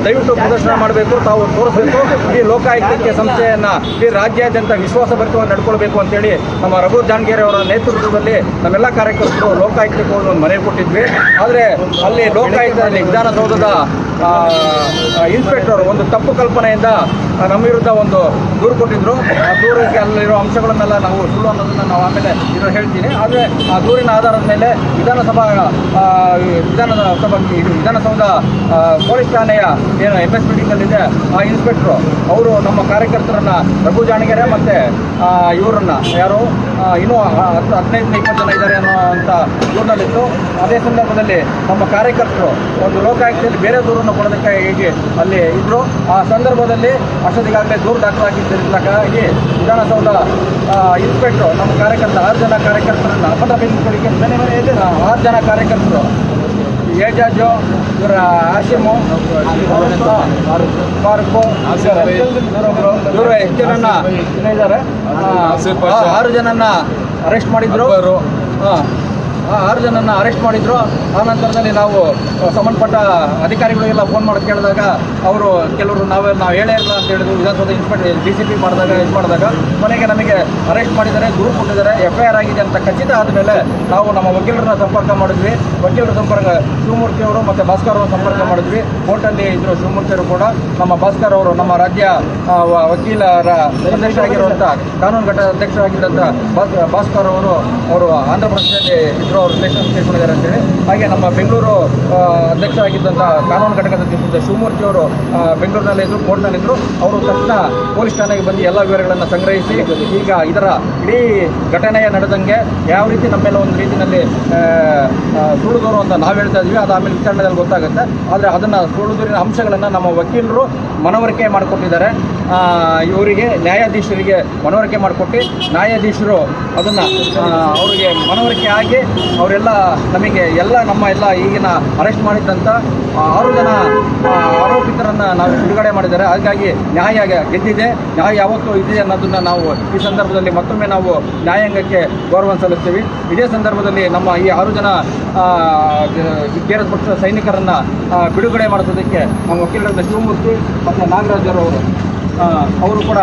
ದಯವಿಟ್ಟು ಪ್ರದರ್ಶನ ಮಾಡಬೇಕು, ತಾವು ತೋರಿಸಬೇಕು. ಈ ಲೋಕಾಯುಕ್ತಕ್ಕೆ ಸಂಸ್ಥೆಯನ್ನು ಈ ರಾಜ್ಯಾದ್ಯಂತ ವಿಶ್ವಾಸಭರಿತವಾಗಿ ನಡ್ಕೊಳ್ಬೇಕು ಅಂತೇಳಿ ನಮ್ಮ ರಘು ಜಾಣಗೇರಿ ಅವರ ನೇತೃತ್ವದಲ್ಲಿ ನಮ್ಮೆಲ್ಲ ಕಾರ್ಯಕರ್ತರು ಲೋಕಾಯುಕ್ತಕ್ಕೆ ಹೋಗಿ ಒಂದು ಮನವಿ ಕೊಟ್ಟಿದ್ವಿ. ಆದರೆ ಅಲ್ಲಿ ಲೋಕಾಯುಕ್ತದಲ್ಲಿ ವಿಧಾನಸೌಧದ ಇನ್ಸ್ಪೆಕ್ಟರ್ ಒಂದು ತಪ್ಪು ಕಲ್ಪನೆಯಿಂದ ನಮ್ಮ ವಿರುದ್ಧ ಒಂದು ದೂರು ಕೊಟ್ಟಿದ್ರು. ಆ ದೂರಕ್ಕೆ ಅಲ್ಲಿರೋ ಅಂಶಗಳನ್ನೆಲ್ಲ ನಾವು ಸುಳ್ಳು ಅನ್ನೋದನ್ನು ನಾವು ಆಮೇಲೆ ಹೇಳ್ತೀನಿ. ಆದರೆ ಆ ದೂರಿನ ಆಧಾರದ ಮೇಲೆ ವಿಧಾನಸೌಧ ಪೊಲೀಸ್ ಠಾಣೆಯ ಏನು MS ಮೀಟಿಂಗಲ್ಲಿದೆ ಆ ಇನ್ಸ್ಪೆಕ್ಟ್ರು ಅವರು ನಮ್ಮ ಕಾರ್ಯಕರ್ತರನ್ನು ರಘು ಜಾಣಗೆರೆ ಮತ್ತು ಇವರನ್ನು ಯಾರು ಇನ್ನೂ 15-20 ಜನ ಇದ್ದಾರೆ ಅನ್ನೋವಂಥ ದೂರಿನಲ್ಲಿತ್ತು. ಅದೇ ಸಂದರ್ಭದಲ್ಲಿ ನಮ್ಮ ಕಾರ್ಯಕರ್ತರು ಒಂದು ಲೋಕಾಯುಕ್ತದಲ್ಲಿ ಬೇರೆ ದೂರನ್ನು ಕೊಡೋದಕ್ಕೆ ಹೀಗೆ ಅಲ್ಲಿ ಇದ್ದರು. ಆ ಸಂದರ್ಭದಲ್ಲಿ ಅಷ್ಟೊತ್ತಿಗಾಗಲೇ ದೂರು ದಾಖಲಾಗಿದ್ದರಿಂದಾಗಿ ವಿಧಾನಸೌಧ ಇನ್ಸ್ಪೆಕ್ಟ್ರು ನಮ್ಮ ಕಾರ್ಯಕರ್ತ 6 ಜನ ಕಾರ್ಯಕರ್ತರನ್ನು 6 ಜನ ಕಾರ್ಯಕರ್ತರು ಏಜಾಜು ಇವರ ಆಶಿಮು ಫಾರೂಕು ಇವರು ಎಷ್ಟು ಜನನ್ನ ಇದ್ದಾರೆ 6 ಜನನ್ನ ಅರೆಸ್ಟ್ ಮಾಡಿದ್ರು. 6 ಜನನ್ನ ಅರೆಸ್ಟ್ ಮಾಡಿದ್ರು. ಆ ನಂತರದಲ್ಲಿ ನಾವು ಸಂಬಂಧಪಟ್ಟ ಅಧಿಕಾರಿಗಳಿಗೆಲ್ಲ ಫೋನ್ ಮಾಡಿ ಕೇಳಿದಾಗ ಅವರು ಕೆಲವರು ನಾವು ಹೇಳೇ ಇಲ್ಲ ಅಂತ ಹೇಳಿದ್ರು. ವಿಧಾನಸೌಧ ಇನ್ಸ್ಪೆಕ್ಟರ್ DCP ಮಾಡಿದಾಗ ಕೊನೆಗೆ ನಮಗೆ ಅರೆಸ್ಟ್ ಮಾಡಿದ್ದಾರೆ, ದೂರು ಕೊಟ್ಟಿದ್ದಾರೆ, FIR ಆಗಿದೆ ಅಂತ ಖಚಿತ ಆದಮೇಲೆ ನಾವು ನಮ್ಮ ವಕೀಲರನ್ನ ಸಂಪರ್ಕ ಮಾಡಿದ್ವಿ. ವಕೀಲರ ಸಂಪರ್ಕ ಶಿವಮೂರ್ತಿ ಅವರು ಮತ್ತು ಭಾಸ್ಕರ್ ಅವರು ಸಂಪರ್ಕ ಮಾಡಿದ್ವಿ. ಕೋರ್ಟಲ್ಲಿ ಇದ್ದರು ಶಿವಮೂರ್ತಿಯವರು ಕೂಡ. ನಮ್ಮ ಭಾಸ್ಕರ್ ಅವರು ನಮ್ಮ ರಾಜ್ಯ ವಕೀಲರ ಅಧ್ಯಕ್ಷ ಆಗಿರುವಂಥ ಕಾನೂನು ಘಟಕ ಅಧ್ಯಕ್ಷರಾಗಿದ್ದಂಥ ಭಾಸ್ಕರ್ ಅವರು ಆಂಧ್ರ ಪ್ರದೇಶದಲ್ಲಿ ಇದ್ದರು. ಅವರು ರಿಲೇಷನ್ ಸೇರ್ಕೊಂಡಿದ್ದಾರೆ ಅಂತೇಳಿ. ಹಾಗೆ ನಮ್ಮ ಬೆಂಗಳೂರು ಅಧ್ಯಕ್ಷ ಆಗಿದ್ದಂಥ ಕಾನೂನು ಘಟಕದ ಅಧ್ಯಕ್ಷ ಶಿವಮೂರ್ತಿ ಅವರು ಬೆಂಗಳೂರಿನಲ್ಲಿದ್ದರು, ಕೋರ್ಟ್ನಲ್ಲಿದ್ದರು. ಅವರು ತಕ್ಷಣ ಪೊಲೀಸ್ ಠಾಣೆಗೆ ಬಂದು ಎಲ್ಲ ವಿವರಗಳನ್ನು ಸಂಗ್ರಹಿಸಿ ಈಗ ಇದರ ಇಡೀ ಘಟನೆಯ ನಡೆದಂಗೆ ಯಾವ ರೀತಿ ನಮ್ಮೆಲ್ಲ ಒಂದು ರೀತಿಯಲ್ಲಿ ಸುಳ್ಳು ದೂರು ಅಂತ ನಾವು ಹೇಳ್ತಾ ಇದ್ವಿ. ಅದು ಆಮೇಲೆ ವಿಚಾರಣೆಯಲ್ಲಿ ಗೊತ್ತಾಗುತ್ತೆ. ಆದರೆ ಅದನ್ನು ಸುಳ್ಳು ದೂರಿನ ಅಂಶಗಳನ್ನು ನಮ್ಮ ವಕೀಲರು ಮನವರಿಕೆ ಮಾಡಿಕೊಟ್ಟಿದ್ದಾರೆ. ಇವರಿಗೆ ನ್ಯಾಯಾಧೀಶರಿಗೆ ಮನವರಿಕೆ ಮಾಡಿಕೊಟ್ಟು ನ್ಯಾಯಾಧೀಶರು ಅದನ್ನು ಅವರಿಗೆ ಮನವರಿಕೆ ಆಗಿ ಅವರೆಲ್ಲ ನಮಗೆ ನಮ್ಮ ಈಗಿನ ಅರೆಸ್ಟ್ ಮಾಡಿದ್ದಂಥ 6 ಜನ ಆರೋಪಿತರನ್ನು ನಾವು ಬಿಡುಗಡೆ ಮಾಡಿದ್ದಾರೆ. ಹಾಗಾಗಿ ನ್ಯಾಯ ಗೆದ್ದಿದೆ, ನ್ಯಾಯ ಯಾವತ್ತೂ ಇದೆ ಅನ್ನೋದನ್ನು ನಾವು ಈ ಸಂದರ್ಭದಲ್ಲಿ ಮತ್ತೊಮ್ಮೆ ನಾವು ನ್ಯಾಯಾಂಗಕ್ಕೆ ಗೌರವ ಸಲ್ಲಿಸ್ತೀವಿ. ಇದೇ ಸಂದರ್ಭದಲ್ಲಿ ನಮ್ಮ ಈ 6 ಜನ ಕೇರಳ ಪಕ್ಷದ ಸೈನಿಕರನ್ನು ಬಿಡುಗಡೆ ಮಾಡಿಸೋದಕ್ಕೆ ನಮ್ಮ ವಕೀಲರಾದ ಶಿವಮೂರ್ತಿ ಮತ್ತು ನಾಗರಾಜ್ ಅವರು ಕೂಡ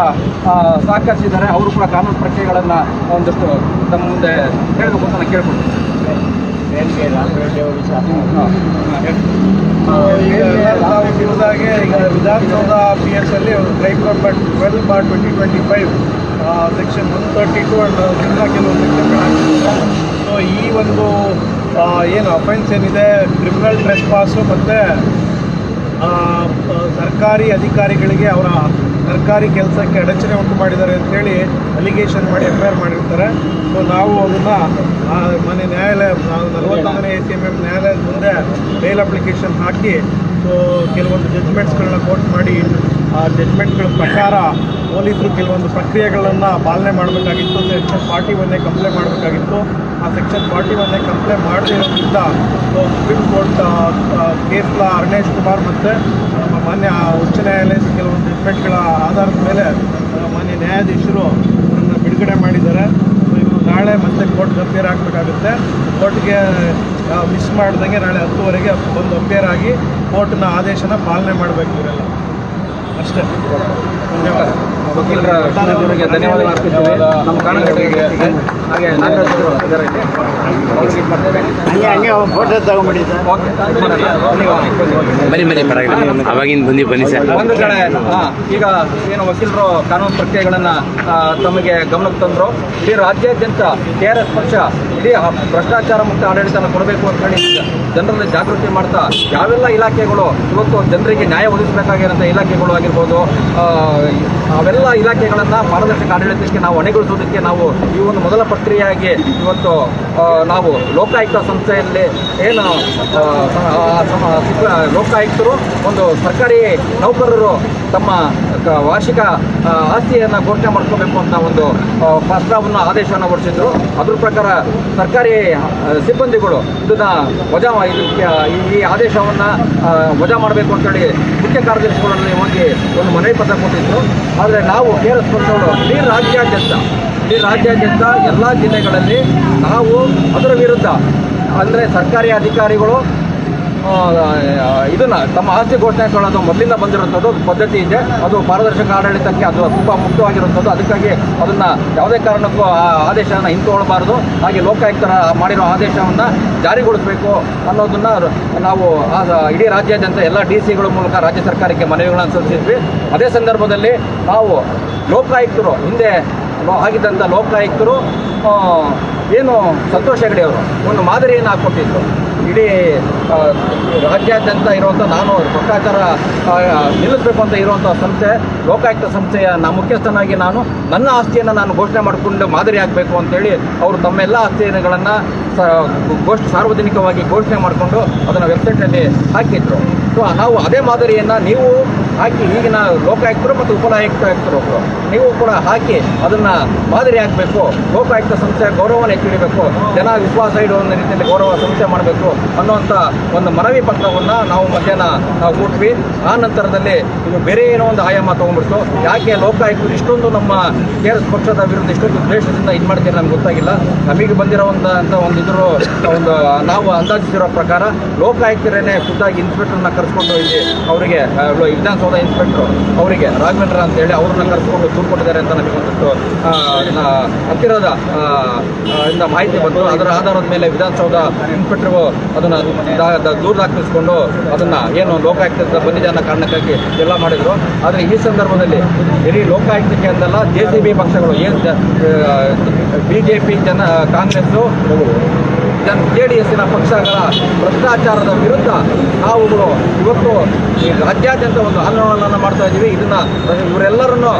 ಸಹಕರಿಸಿದ್ದಾರೆ. ಅವರು ಕೂಡ ಕಾನೂನು ಪ್ರಕ್ರಿಯೆಗಳನ್ನು ಒಂದಷ್ಟು ನಮ್ಮ ಮುಂದೆ ಹೇಳಬೇಕು ಅಂತ ನಾನು ಕೇಳ್ಕೊಳ್ತೀನಿ. ಈಗ ವಿಧಾನಸೌಧ PS ಅಲ್ಲಿ ಒಂದು ಕ್ರೈಮ್ ನಂಬರ್ 12/2025 ಸೆಕ್ಷನ್ 132 ಅಂಡ್ ಕೆಲವು ಸೆಕ್ಷನ್. ಸೊ ಈ ಒಂದು ಏನು ಅಫೆನ್ಸ್ ಏನಿದೆ ಕ್ರಿಮಿನಲ್ ಟ್ರೆಸ್ಪಾಸು ಮತ್ತು ಸರ್ಕಾರಿ ಅಧಿಕಾರಿಗಳಿಗೆ ಅವರ ಸರ್ಕಾರಿ ಕೆಲಸಕ್ಕೆ ಅಡಚಣೆ ಉಂಟು ಮಾಡಿದ್ದಾರೆ ಅಂತೇಳಿ ಅಲಿಗೇಷನ್ ಮಾಡಿ FIR ಮಾಡಿರ್ತಾರೆ. ಸೊ ನಾವು ಅದನ್ನು ಮೊನ್ನೆ ನ್ಯಾಯಾಲಯ 41ನೇ ACMM ನ್ಯಾಯಾಲಯದ ಮುಂದೆ ಬೇಲ್ ಅಪ್ಲಿಕೇಶನ್ ಹಾಕಿ ಸೊ ಕೆಲವೊಂದು ಜಡ್ಜ್ಮೆಂಟ್ಸ್ಗಳನ್ನ ಕೋರ್ಟ್ ಮಾಡಿ ಜಡ್ಜ್ಮೆಂಟ್ಗಳ ಪ್ರಕಾರ ಪೊಲೀಸರು ಕೆಲವೊಂದು ಪ್ರಕ್ರಿಯೆಗಳನ್ನು ಪಾಲನೆ ಮಾಡಬೇಕಾಗಿತ್ತು. ಸೆಕ್ಷನ್ 41 ಕಂಪ್ಲೇ ಮಾಡಬೇಕಾಗಿತ್ತು. ಆ ಸೆಕ್ಷನ್ 41 ಕಂಪ್ಲೇ ಮಾಡದೇ ಇರೋದ್ರಿಂದ ಸುಪ್ರೀಂ ಕೋರ್ಟ್ ಕೇಸ್ಲ ಅರುಣೇಶ್ ಕುಮಾರ್ ಮತ್ತು ಮಾನ್ಯ ಉಚ್ಚ ನ್ಯಾಯಾಲಯದ ಕೆಲವೊಂದು ಜಡ್ಜ್ಮೆಂಟ್ಗಳ ಆಧಾರದ ಮೇಲೆ ಮಾನ್ಯ ನ್ಯಾಯಾಧೀಶರು ಅವರನ್ನು ಬಿಡುಗಡೆ ಮಾಡಿದ್ದಾರೆ. ಇವರು ನಾಳೆ ಮತ್ತೆ ಕೋರ್ಟ್ಗೆ ಅಪೇರ್ ಆಗಬೇಕಾಗುತ್ತೆ. ಕೋರ್ಟ್ಗೆ ಮಿಸ್ ಮಾಡ್ದಂಗೆ ನಾಳೆ 10:00ವರೆಗೆ ಬಂದು ಅಪೇರ್ ಆಗಿ ಕೋರ್ಟ್ನ ಆದೇಶನ ಪಾಲನೆ ಮಾಡಬೇಕು ಇವರೆಲ್ಲ. ಅಷ್ಟೇ. ವಕೀಲರ ಅವರಿಗೆ ಧನ್ಯವಾದ ಅರ್ಪಿಸ್ತೀವಿ. ನಮ್ಮ ಕಾರಣಗಳಿಗೆ ಹಾಗೆ ಹಂಗೆ ಫೋಟೋ ತಗೊಂಡ್ಬಿಡಿ ಸರ್. ಬನ್ನಿ ಪರವಾಗಿಲ್ಲ, ಅವಾಗಿಂದ ಬನ್ನಿ ಸರ್. ಒಂದು ಕಡೆ ಈಗ ಏನು ವಕೀಲರು ಕಾನೂನು ಪ್ರಕ್ರಿಯೆಗಳನ್ನು ತಮಗೆ ಗಮನಕ್ಕೆ ತಂದರು. ಇಡೀ ರಾಜ್ಯಾದ್ಯಂತ KRS ಪಕ್ಷ ಇಡೀ ಭ್ರಷ್ಟಾಚಾರ ಮುಕ್ತ ಆಡಳಿತನ ಕೊಡಬೇಕು ಅಂತ ಹೇಳಿ ಜನರಲ್ಲಿ ಜಾಗೃತಿ ಮಾಡ್ತಾ ಯಾವೆಲ್ಲ ಇಲಾಖೆಗಳು ಇವತ್ತು ಜನರಿಗೆ ನ್ಯಾಯ ಒದಗಿಸಬೇಕಾಗಿರೋಂಥ ಇಲಾಖೆಗಳು ಆಗಿರ್ಬೋದು, ಅವೆಲ್ಲ ಇಲಾಖೆಗಳನ್ನು ಪಾರದರ್ಶಕ ಆಡಳಿತಕ್ಕೆ ನಾವು ಹೊಣೆಗೊಳಿಸೋದಕ್ಕೆ ನಾವು ಈ ಒಂದು ಮೊದಲ ಪ್ರಕ್ರಿಯೆಯಾಗಿ ಇವತ್ತು ನಾವು ಲೋಕಾಯುಕ್ತ ಸಂಸ್ಥೆಯಲ್ಲಿ ಏನು ಲೋಕಾಯುಕ್ತರು ಒಂದು ಸರ್ಕಾರಿ ನೌಕರರು ತಮ್ಮ ವಾರ್ಷಿಕ ಆಸ್ತಿಯನ್ನು ಘೋಷಣೆ ಮಾಡ್ಕೋಬೇಕು ಅಂತ ಒಂದು ಪ್ರಸ್ತಾವವನ್ನು ಆದೇಶವನ್ನು ಹೊರಡಿಸಿದ್ರು. ಅದ್ರ ಪ್ರಕಾರ ಸರ್ಕಾರಿ ಸಿಬ್ಬಂದಿಗಳು ಇದನ್ನ ಈ ಆದೇಶವನ್ನು ವಜಾ ಮಾಡಬೇಕು ಅಂತೇಳಿ ಮುಖ್ಯ ಕಾರ್ಯದರ್ಶಿಗಳಲ್ಲಿ ಹೋಗಿ ಒಂದು ಮನವಿ ಪತ್ರ ಕೊಟ್ಟಿದ್ರು. ಆದರೆ ನಾವು KRS ಪಕ್ಷಗಳು ಇಡೀ ರಾಜ್ಯಾದ್ಯಂತ ಎಲ್ಲ ಜಿಲ್ಲೆಗಳಲ್ಲಿ ನಾವು ಅದರ ವಿರುದ್ಧ ಅಂದರೆ ಸರ್ಕಾರಿ ಅಧಿಕಾರಿಗಳು ಇದನ್ನು ತಮ್ಮ ಆಸ್ತಿ ಘೋಷಣೆ ಮಾಡೋದು ಮೊದಲಿಂದ ಬಂದಿರುವಂಥದ್ದು ಪದ್ಧತಿ ಇದೆ. ಅದು ಪಾರದರ್ಶಕ ಆಡಳಿತಕ್ಕೆ ಅದು ತುಂಬ ಮುಖ್ಯವಾಗಿರುವಂಥದ್ದು. ಅದಕ್ಕಾಗಿ ಅದನ್ನು ಯಾವುದೇ ಕಾರಣಕ್ಕೂ ಆ ಆದೇಶವನ್ನು ಹಿಂತುಕೊಳ್ಬಾರ್ದು. ಹಾಗೆ ಲೋಕಾಯುಕ್ತರ ಮಾಡಿರೋ ಆದೇಶವನ್ನು ಜಾರಿಗೊಳಿಸಬೇಕು ಅನ್ನೋದನ್ನು ನಾವು ಇಡೀ ರಾಜ್ಯಾದ್ಯಂತ ಎಲ್ಲ DCಗಳ ಮೂಲಕ ರಾಜ್ಯ ಸರ್ಕಾರಕ್ಕೆ ಮನವಿಗಳನ್ನು ಸಲ್ಲಿಸಿದ್ವಿ. ಅದೇ ಸಂದರ್ಭದಲ್ಲಿ ನಾವು ಲೋಕಾಯುಕ್ತರು ಹಿಂದೆ ಆಗಿದ್ದಂಥ ಲೋಕಾಯುಕ್ತರು ಏನು ಸಂತೋಷ್ ಹೆಗಡೆ ಅವರು ಒಂದು ಮಾದರಿಯನ್ನು ಹಾಕ್ಕೊಟ್ಟಿದ್ರು. ಇಡೀ ರಾಜ್ಯಾದ್ಯಂತ ಇರುವಂಥ ನಾನು ಭ್ರಷ್ಟಾಚಾರ ನಿಲ್ಲಿಸಬೇಕು ಅಂತ ಇರುವಂಥ ಸಂಸ್ಥೆ ಲೋಕಾಯುಕ್ತ ಸಂಸ್ಥೆಯ ಮುಖ್ಯಸ್ಥನಾಗಿ ನನ್ನ ಆಸ್ತಿಯನ್ನು ನಾನು ಘೋಷಣೆ ಮಾಡಿಕೊಂಡು ಮಾದರಿ ಆಗಬೇಕು ಅಂತೇಳಿ ಅವರು ತಮ್ಮೆಲ್ಲ ಆಸ್ತಿಗಳನ್ನು ಸಾರ್ವಜನಿಕವಾಗಿ ಘೋಷಣೆ ಮಾಡಿಕೊಂಡು ಅದನ್ನು ವೆಬ್ಸೈಟಲ್ಲಿ ಹಾಕಿದ್ರು. ಸೊ ನಾವು ಅದೇ ಮಾದರಿಯನ್ನು ನೀವು ಹಾಕಿ ಈಗಿನ ಲೋಕಾಯುಕ್ತರು ಮತ್ತು ಉಪಲೋಕಾಯುಕ್ತರು ನೀವು ಕೂಡ ಹಾಕಿ ಅದನ್ನು ಮಾದರಿ ಆಗಬೇಕು. ಲೋಕಾಯುಕ್ತ ಸಂಸ್ಥೆಯ ಗೌರವವನ್ನು ಎತ್ತಿಡಬೇಕು, ಜನ ವಿಶ್ವಾಸ ಇಡುವ ರೀತಿಯಲ್ಲಿ ಗೌರವ ಸಂಸ್ಥೆ ಮಾಡಬೇಕು ಅನ್ನುವಂಥ ಒಂದು ಮನವಿ ಪತ್ರವನ್ನು ನಾವು ಮಧ್ಯಾಹ್ನ ನಾವು ಕೊಟ್ವಿ. ಆ ನಂತರದಲ್ಲಿ ಇದು ಬೇರೆ ಏನೋ ಒಂದು ಆಯಾಮ ತೊಗೊಂಡ್ಬಿಡ್ತು. ಯಾಕೆ ಲೋಕಾಯುಕ್ತರು ಇಷ್ಟೊಂದು ನಮ್ಮ KRS ಪಕ್ಷದ ವಿರುದ್ಧ ಇಷ್ಟೊಂದು ದ್ವೇಷದಿಂದ ಇದು ಮಾಡ್ತೀರಿ ನಮ್ಗೆ ಗೊತ್ತಾಗಿಲ್ಲ. ನಮಗೆ ಬಂದಿರೋಂಥ ಒಂದು ನಾವು ಅಂದಾಜಿಸಿರೋ ಪ್ರಕಾರ ಲೋಕಾಯುಕ್ತರೇನೆ ಖುದ್ದಾಗಿ ಇನ್ಸ್ಪೆಕ್ಟರ್ನ ಕರೆಸ್ಕೊಂಡು ಇಲ್ಲಿ ಅವರಿಗೆ ವಿಧಾನಸೌಧ ಇನ್ಸ್ಪೆಕ್ಟರ್ ಅವರಿಗೆ ರಾಘವೇಂದ್ರ ಅಂತೇಳಿ ಅವ್ರನ್ನ ಕರೆಸ್ಕೊಂಡು ದೂರು ಕೊಟ್ಟಿದ್ದಾರೆ ಅಂತ ನಮಗೆ ಒಂದಷ್ಟು ಹತ್ತಿರದ ಇಂದ ಮಾಹಿತಿ ಬಂತು. ಅದರ ಆಧಾರದ ಮೇಲೆ ವಿಧಾನಸೌಧ ಇನ್ಸ್ಪೆಕ್ಟರ್ಗೂ ಅದನ್ನು ದೂರು ದಾಖಲಿಸಿಕೊಂಡು ಅದನ್ನು ಏನು ಲೋಕಾಯುಕ್ತ ಬಂದಿದೆ ಅನ್ನೋ ಕಾರಣಕ್ಕಾಗಿ ಎಲ್ಲ ಮಾಡಿದರು. ಆದರೆ ಈ ಸಂದರ್ಭದಲ್ಲಿ ಇಡೀ ಲೋಕಾಯುಕ್ತಕ್ಕೆ ಅಂದಲ್ಲ JCB ಪಕ್ಷಗಳು ಏನು BJP ಕಾಂಗ್ರೆಸ್ಸು JDSನ ಪಕ್ಷಗಳ ಭ್ರಷ್ಟಾಚಾರದ ವಿರುದ್ಧ ನಾವುಗಳು ಇವತ್ತು ಈ ರಾಜ್ಯಾದ್ಯಂತ ಒಂದು ಆಂದೋಲನವನ್ನು ಮಾಡ್ತಾ ಇದ್ದೀವಿ. ಇವರೆಲ್ಲರನ್ನು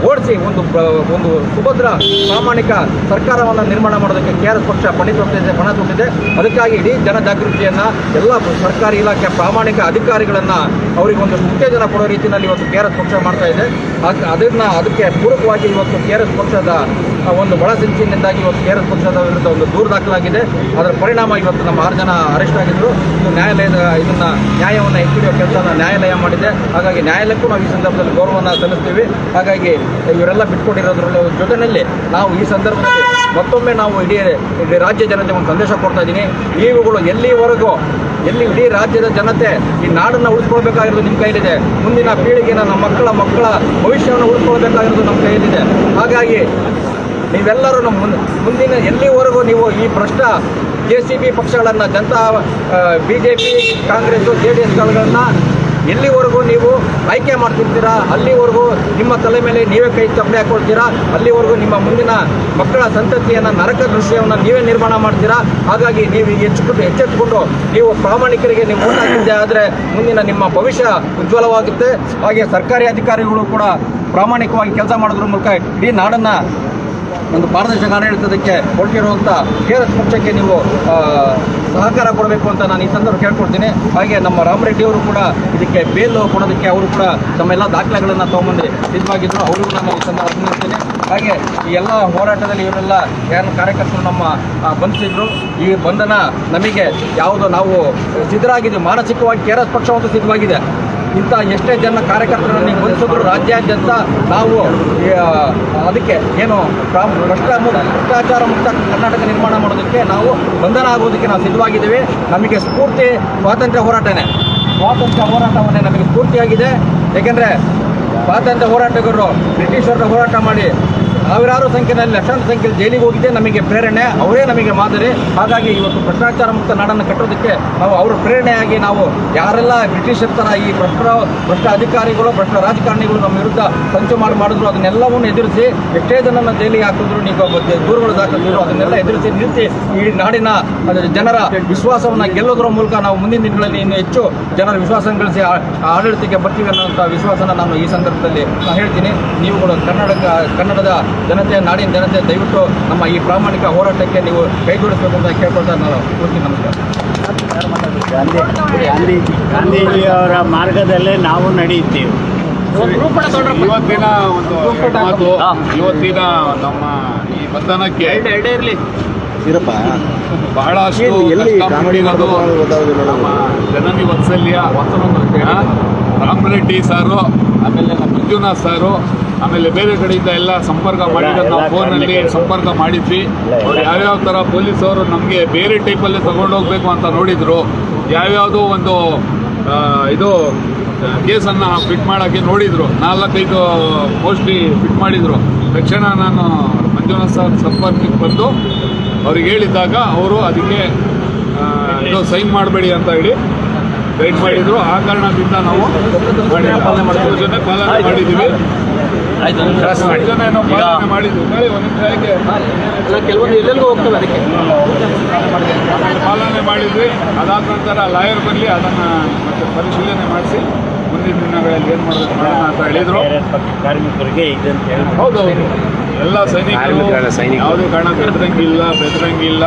ಓಡಿಸಿ ಒಂದು ಸುಭದ್ರ ಪ್ರಾಮಾಣಿಕ ಸರ್ಕಾರವನ್ನು ನಿರ್ಮಾಣ ಮಾಡೋದಕ್ಕೆ KRS ಪಕ್ಷ ಪಣ ತೊಟ್ಟಿದೆ. ಅದಕ್ಕಾಗಿ ಇಡೀ ಜನಜಾಗೃತಿಯನ್ನು ಎಲ್ಲ ಸರ್ಕಾರಿ ಇಲಾಖೆ ಪ್ರಾಮಾಣಿಕ ಅಧಿಕಾರಿಗಳನ್ನು ಅವರಿಗೆ ಒಂದು ಉತ್ತೇಜನ ಕೊಡೋ ರೀತಿಯಲ್ಲಿ ಇವತ್ತು KRS ಪಕ್ಷ ಮಾಡ್ತಾ ಇದೆ. ಅದಕ್ಕೆ ಪೂರಕವಾಗಿ ಇವತ್ತು KRS ಪಕ್ಷದ ಒಂದು ಒಳಸಂಚಿನಿಂದಾಗಿ ಇವತ್ತು KRS ಪಕ್ಷದ ವಿರುದ್ಧ ಒಂದು ದೂರು ದಾಖಲಾಗಿದೆ. ಅದರ ಪರಿಣಾಮ ಇವತ್ತು ನಮ್ಮ 6 ಜನ ಅರೆಸ್ಟ್ ಆಗಿದ್ದರು. ಇದು ನ್ಯಾಯವನ್ನು ಎತ್ತಿಡುವ ಕೆಲಸನ ನ್ಯಾಯಾಲಯ ಮಾಡಿದೆ. ಹಾಗಾಗಿ ನ್ಯಾಯಾಲಯಕ್ಕೂ ನಾವು ಈ ಸಂದರ್ಭದಲ್ಲಿ ಗೌರವವನ್ನು ಸಲ್ಲಿಸ್ತೀವಿ. ಹಾಗಾಗಿ ಇವರೆಲ್ಲ ಬಿಟ್ಕೊಂಡಿರೋದ್ರ ಜೊತೆಯಲ್ಲಿ ನಾವು ಈ ಸಂದರ್ಭದಲ್ಲಿ ಮತ್ತೊಮ್ಮೆ ನಾವು ಇಡೀ ರಾಜ್ಯ ಜನತೆ ಒಂದು ಸಂದೇಶ ಕೊಡ್ತಾ ಇದ್ದೀನಿ. ಇವುಗಳು ಎಲ್ಲಿವರೆಗೂ ಇಡೀ ರಾಜ್ಯದ ಜನತೆ ಈ ನಾಡನ್ನು ಉಳಿಸ್ಕೊಳ್ಬೇಕಾಗಿರೋದು ನಿಮ್ಮ ಕೈಲಿದೆ. ಮುಂದಿನ ಪೀಳಿಗೆನ ನಮ್ಮ ಮಕ್ಕಳ ಭವಿಷ್ಯವನ್ನು ಉಳಿಸ್ಕೊಳ್ಬೇಕಾಗಿರೋದು ನಮ್ಮ ಕೈಲಿದೆ. ಹಾಗಾಗಿ ನೀವೆಲ್ಲರೂ ನಮ್ಮ ಮುಂದಿನ ಎಲ್ಲಿವರೆಗೂ ನೀವು ಈ ಭ್ರಷ್ಟ JCB ಪಕ್ಷಗಳನ್ನು BJP ಕಾಂಗ್ರೆಸ್ಸು JDSಗಳನ್ನು ಎಲ್ಲಿವರೆಗೂ ನೀವು ಆಯ್ಕೆ ಮಾಡ್ತಿರ್ತೀರಾ ಅಲ್ಲಿವರೆಗೂ ನಿಮ್ಮ ತಲೆ ಮೇಲೆ ನೀವೇ ಕೈ ಚಪ್ಪಲಿ ಹಾಕೊಳ್ತೀರಾ. ಅಲ್ಲಿವರೆಗೂ ನಿಮ್ಮ ಮುಂದಿನ ಮಕ್ಕಳ ಸಂತತಿಯನ್ನು ನರಕ ದೃಶ್ಯವನ್ನು ನೀವೇ ನಿರ್ಮಾಣ ಮಾಡ್ತೀರಾ. ಹಾಗಾಗಿ ನೀವು ಎಚ್ಚೆತ್ತುಕೊಂಡು ನೀವು ಪ್ರಾಮಾಣಿಕರಿಗೆ ನೀವು ಓಟ್ ಹಾಕಿದ್ದೆ ಆದರೆ ಮುಂದಿನ ನಿಮ್ಮ ಭವಿಷ್ಯ ಉಜ್ವಲವಾಗುತ್ತೆ. ಹಾಗೆ ಸರ್ಕಾರಿ ಅಧಿಕಾರಿಗಳು ಕೂಡ ಪ್ರಾಮಾಣಿಕವಾಗಿ ಕೆಲಸ ಮಾಡೋದ್ರ ಮೂಲಕ ಇಡೀ ನಾಡನ್ನು ಒಂದು ಪಾರದರ್ಶಕ ಆಡಳಿತಕ್ಕೆ ಹೊರಟಿರುವಂಥ KRS ಪಕ್ಷಕ್ಕೆ ನೀವು ಸಹಕಾರ ಕೊಡಬೇಕು ಅಂತ ನಾನು ಈ ಸಂದರ್ಭ ಕೇಳ್ಕೊಡ್ತೀನಿ. ಹಾಗೆ ನಮ್ಮ ರಾಮರೆಡ್ಡಿ ಅವರು ಕೂಡ ಇದಕ್ಕೆ ಬೇಲ್ ಕೊಡೋದಕ್ಕೆ ಅವರು ಕೂಡ ತಮ್ಮೆಲ್ಲ ದಾಖಲೆಗಳನ್ನು ತೊಗೊಂಬಂದು ಸಿದ್ಧವಾಗಿದ್ದರು. ಅವರಿಗೂ ನಾನು ಈ ಸಂದರ್ಭ ಅಭಿನಂದಿಸ್ತೀನಿ. ಹಾಗೆ ಈ ಎಲ್ಲ ಹೋರಾಟದಲ್ಲಿ ಇವರೆಲ್ಲ ಯಾರು ಕಾರ್ಯಕರ್ತರು ನಮ್ಮ ಬಂಧಿಸಿದ್ರು. ಈ ಬಂಧನ ನಮಗೆ ಯಾವುದು ನಾವು ಸಿದ್ಧರಾಗಿದ್ದೀವಿ, ಮಾನಸಿಕವಾಗಿ KRS ಪಕ್ಷವಂತೂ ಸಿದ್ಧವಾಗಿದೆ. ಇಂಥ ಎಷ್ಟೇ ಜನ ಕಾರ್ಯಕರ್ತರನ್ನು ಬಂಧಿಸಿದ್ರು ರಾಜ್ಯಾದ್ಯಂತ ನಾವು ಅದಕ್ಕೆ ಏನು ಭ್ರಷ್ಟಾಚಾರ ಮುಕ್ತ ಕರ್ನಾಟಕ ನಿರ್ಮಾಣ ಮಾಡೋದಕ್ಕೆ ನಾವು ಬಂಧನ ಆಗೋದಕ್ಕೆ ನಾವು ಸಿದ್ಧವಾಗಿದ್ದೀವಿ. ನಮಗೆ ಸ್ಫೂರ್ತಿ ಸ್ವಾತಂತ್ರ್ಯ ಹೋರಾಟವನ್ನೇ ನಮಗೆ ಸ್ಫೂರ್ತಿಯಾಗಿದೆ. ಏಕೆಂದರೆ ಸ್ವಾತಂತ್ರ್ಯ ಹೋರಾಟಗಾರರು ಬ್ರಿಟಿಷರನ್ನ ಹೋರಾಟ ಮಾಡಿ ಸಾವಿರಾರು ಸಂಖ್ಯೆಯಲ್ಲಿ ಲಕ್ಷಾಂತರ ಸಂಖ್ಯೆಯಲ್ಲಿ ಜೈಲಿಗೆ ಹೋಗಿದ್ದೆ ನಮಗೆ ಪ್ರೇರಣೆ, ಅವರೇ ನಮಗೆ ಮಾದರಿ. ಹಾಗಾಗಿ ಇವತ್ತು ಭ್ರಷ್ಟಾಚಾರ ಮುಕ್ತ ನಾಡನ್ನು ಕಟ್ಟೋದಕ್ಕೆ ನಾವು ಅವರ ಪ್ರೇರಣೆಯಾಗಿ ನಾವು ಯಾರೆಲ್ಲ ಬ್ರಿಟಿಷರ ಥರ ಈ ಭ್ರಷ್ಟ ಅಧಿಕಾರಿಗಳು, ಭ್ರಷ್ಟ ರಾಜಕಾರಣಿಗಳು ನಮ್ಮ ವಿರುದ್ಧ ಸಂಚು ಮಾಡಿದ್ರು ಅದನ್ನೆಲ್ಲವನ್ನು ಎದುರಿಸಿ ಎಷ್ಟೇ ಜನನ ಜೈಲಿಗೆ ಹಾಕಿದ್ರು, ನೀವು ದೂರುಗಳು ದಾಖಲಿಸಿದ್ರು, ಅದನ್ನೆಲ್ಲ ಎದುರಿಸಿ ನಿಲ್ಲಿಸಿ ಈ ನಾಡಿನ ಜನರ ವಿಶ್ವಾಸವನ್ನು ಗೆಲ್ಲೋದ್ರ ಮೂಲಕ ನಾವು ಮುಂದಿನ ದಿನಗಳಲ್ಲಿ ಇನ್ನೂ ಹೆಚ್ಚು ಜನರ ವಿಶ್ವಾಸ ಗಳಿಸಿ ಆಡಳಿತಕ್ಕೆ ಬರ್ತೀವಿ ಅನ್ನೋಂಥ ವಿಶ್ವಾಸನ ನಾನು ಈ ಸಂದರ್ಭದಲ್ಲಿ ಹೇಳ್ತೀನಿ. ನೀವುಗಳು ಕನ್ನಡದ ಜನತೆ, ನಾಡಿನ ಜನತೆ ದಯವಿಟ್ಟು ನಮ್ಮ ಈ ಪ್ರಾಮಾಣಿಕ ಹೋರಾಟಕ್ಕೆ ನೀವು ಕೈ ಜೋಡಿಸಬೇಕು ಅಂತ ಕೇಳ್ಕೊಳ್ತಾ ನಾನು ಪೂರ್ತಿ ನಮಸ್ಕಾರ. ಗಾಂಧೀಜಿಯವರ ಮಾರ್ಗದಲ್ಲೇ ನಾವು ನಡೆಯುತ್ತೇವೆ. ಇವತ್ತಿನ ಒಂದು ಮಾತು, ಇವತ್ತಿನ ನಮ್ಮ ಈ ಬಂಧನಕ್ಕೆ ಬಹಳಷ್ಟು ಕಷ್ಟಪಟ್ಟಿರೋದು ನಮ್ಮ ಜನನಿ ವಾತ್ಸಲ್ಯ ರಾಮರೆಡ್ಡಿ ಸಾರು, ಆಮೇಲೆ ನಮ್ಮ ಮಂಜುನಾಥ್ ಸಾರು, ಆಮೇಲೆ ಬೇರೆ ಕಡೆಯಿಂದ ಎಲ್ಲ ಸಂಪರ್ಕ ಮಾಡಿರೋದು ನಾವು ಫೋನಲ್ಲಿ ಸಂಪರ್ಕ ಮಾಡಿದ್ವಿ. ಅವ್ರು ಯಾವ್ಯಾವ ಥರ ಪೊಲೀಸವರು ನಮಗೆ ಬೇರೆ ಟೈಪಲ್ಲಿ ತಗೊಂಡೋಗ್ಬೇಕು ಅಂತ ನೋಡಿದರು. ಯಾವ್ಯಾವುದೋ ಒಂದು ಇದು ಕೇಸನ್ನು ಫಿಟ್ ಮಾಡೋಕ್ಕೆ ನೋಡಿದರು, 4-5 ಮೋಸ್ಟ್ಲಿ ಫಿಟ್ ಮಾಡಿದರು. ತಕ್ಷಣ ನಾನು ಮಂಜುನಾಥ್ ಸರ್ ಸಂಪರ್ಕಕ್ಕೆ ಬಂದು ಅವ್ರಿಗೆ ಹೇಳಿದ್ದಾಗ ಅವರು ಅದಕ್ಕೆ ಇದು ಸೈನ್ ಮಾಡಬೇಡಿ ಅಂತ ಹೇಳಿ ಗೈಡ್ ಮಾಡಿದರು. ಆ ಕಾರಣದಿಂದ ನಾವು ಪಾಲನೆ ಮಾಡಿದ್ದೀವಿ. ಪಾಲನೆ ಮಾಡಿದ್ವಿ. ಅದಾದ ನಂತರ ಲಾಯರ್ ಬರಲಿ, ಅದನ್ನು ಮತ್ತೆ ಪರಿಶೀಲನೆ ಮಾಡಿಸಿ ಮುಂದಿನ ದಿನಗಳಲ್ಲಿ ಏನು ಮಾಡಬೇಕು ಮಾಡೋಣ ಅಂತ ಹೇಳಿದರು. ಕಾರ್ಮಿಕರಿಗೆ ಇದಂತ ಹೇಳಿ ಹೌದೌದು, ಎಲ್ಲ ಸೈನಿಕರು ಯಾವುದೇ ಕಾರಣ ಬೆದರಂಗಿಲ್ಲ,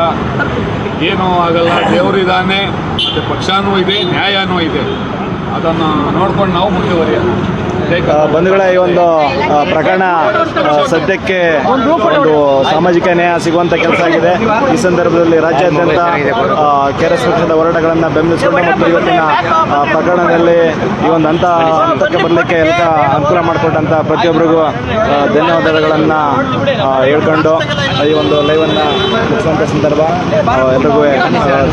ಏನೂ ಆಗಲ್ಲ. ದೇವರಿದ್ದಾನೆ, ಮತ್ತು ಪಕ್ಷನೂ ಇದೆ, ನ್ಯಾಯನೂ ಇದೆ. ಅದನ್ನು ನೋಡ್ಕೊಂಡು ನಾವು ಮುಂದುವರಿಯೋಣ. ಬಂಧುಗಳ ಈ ಒಂದು ಪ್ರಕರಣ ಸದ್ಯಕ್ಕೆ ಒಂದು ಸಾಮಾಜಿಕ ನ್ಯಾಯ ಸಿಗುವಂಥ ಕೆಲಸ ಆಗಿದೆ. ಈ ಸಂದರ್ಭದಲ್ಲಿ ರಾಜ್ಯಾದ್ಯಂತ KRS ಪಕ್ಷದ ಹೋರಾಟಗಳನ್ನು ಬೆಂಬಲಿಸಿಕೊಂಡು ಮತ್ತು ಇವತ್ತಿನ ಪ್ರಕರಣದಲ್ಲಿ ಈ ಒಂದು ಹಂತಕ್ಕೆ ಬರಲಿಕ್ಕೆ ಎಲ್ಲ ಅನುಕೂಲ ಮಾಡಿಕೊಟ್ಟಂಥ ಪ್ರತಿಯೊಬ್ಬರಿಗೂ ಧನ್ಯವಾದಗಳನ್ನು ಹೇಳ್ಕೊಂಡು ಈ ಒಂದು ಲೈವನ್ನು ಮುಗಿಸುವಂಥ ಸಂದರ್ಭ ಎಲ್ರಿಗೂ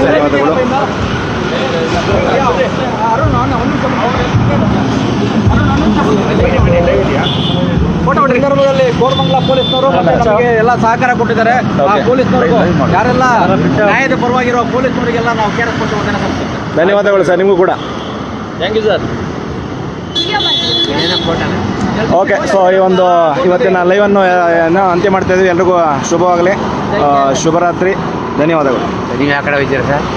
ಧನ್ಯವಾದಗಳು. ಸಂದರ್ಭದಲ್ಲಿ ಕೋರಮಂಗಲ ಪೊಲೀಸ್ನವರು ನಮಗೆ ಎಲ್ಲ ಸಹಕಾರ ಕೊಟ್ಟಿದ್ದಾರೆ. ಆ ಪೊಲೀಸ್ನವರಿಗೂ ಯಾರೆಲ್ಲ ನ್ಯಾಯದ ಪರವಾಗಿರೋ ಪೊಲೀಸ್ನವರಿಗೆಲ್ಲ ನಾವು KRS ಪಕ್ಷ ವಂದನೆ ಸಲ್ಲಿಸುತ್ತೇವೆ. ಧನ್ಯವಾದಗಳು ಸರ್, ನಿಮಗೂ ಕೂಡ thank you sir. Okay, so ಈ ಒಂದು ಇವತ್ತಿನ ಲೈವನ್ನು ಅಂತ್ಯ ಮಾಡ್ತಾ ಇದ್ದೀವಿ. ಎಲ್ರಿಗೂ ಶುಭವಾಗಲಿ, ಶುಭರಾತ್ರಿ, ಧನ್ಯವಾದಗಳು. ನೀವು ಯಾವ ಕಡೆ ಹೋಗ್ತೀರಾ ಸರ್?